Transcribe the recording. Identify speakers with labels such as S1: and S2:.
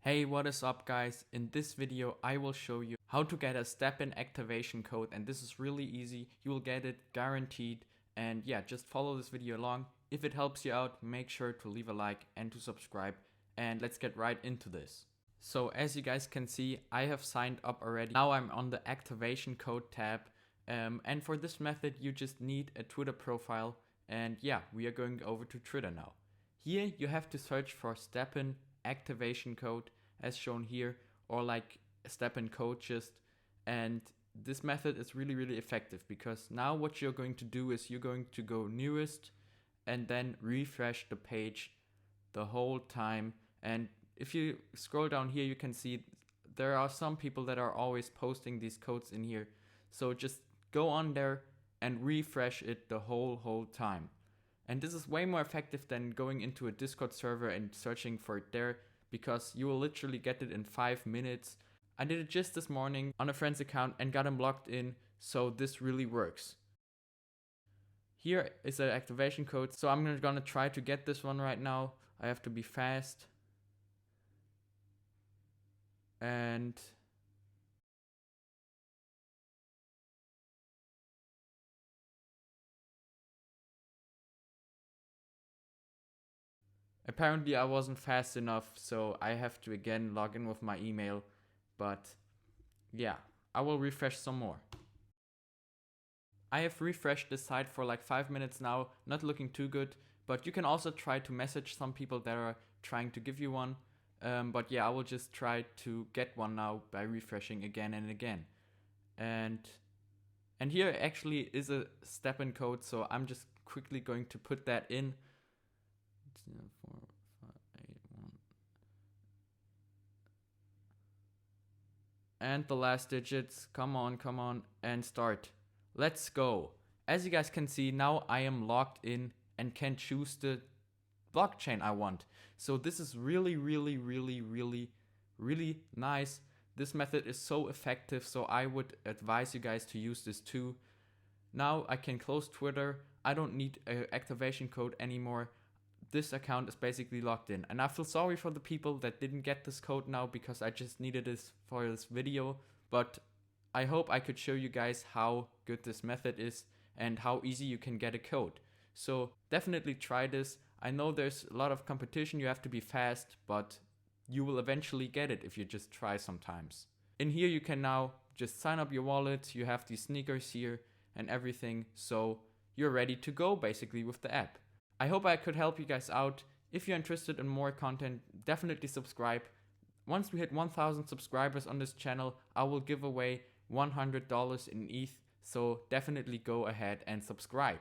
S1: Hey, what is up guys? In this video I will show you how to get a StepN activation code, and this is really easy. You will get it guaranteed, and yeah, just follow this video along. If it helps you out, make sure to leave a like and to subscribe, and let's get right into this. So as you guys can see, I have signed up already. Now I'm on the activation code tab, and for this method you just need a Twitter profile, and yeah, we are going over to Twitter now. Here you have to search for StepN activation code as shown here, or like StepN code just, and this method is really effective because now what you're going to do is you're going to go newest and then refresh the page the whole time. And if you scroll down here, you can see there are some people that are always posting these codes in here, so just go on there and refresh it the whole time. And this is way more effective than going into a Discord server and searching for it there, because you will literally get it in 5 minutes. I did it just this morning on a friend's account and got him logged in, so this really works. Here is the activation code, so I'm gonna try to get this one right now. I have to be fast. And apparently I wasn't fast enough, so I have to again log in with my email. But yeah, I will refresh some more. I have refreshed this site for like 5 minutes now, not looking too good, but you can also try to message some people that are trying to give you one. But yeah, I will just try to get one now by refreshing again and again. And here actually is a StepN code, so I'm just quickly going to put that in. 4, 5, 8, 1. And the last digits, come on, and start. Let's go. As you guys can see, now I am logged in and can choose the blockchain I want. So this is really nice. This method is so effective, so I would advise you guys to use this too. Now I can close Twitter. I don't need an activation code anymore. This account is basically logged in, and I feel sorry for the people that didn't get this code now because I just needed this for this video, but I hope I could show you guys how good this method is and how easy you can get a code. So definitely try this. I know there's a lot of competition, you have to be fast, but you will eventually get it if you just try sometimes. In here you can now just sign up your wallet, you have these sneakers here and everything, so you're ready to go basically with the app. I hope I could help you guys out. If you're interested in more content, definitely subscribe. Once we hit 1,000 subscribers on this channel, I will give away $100 in ETH, so definitely go ahead and subscribe.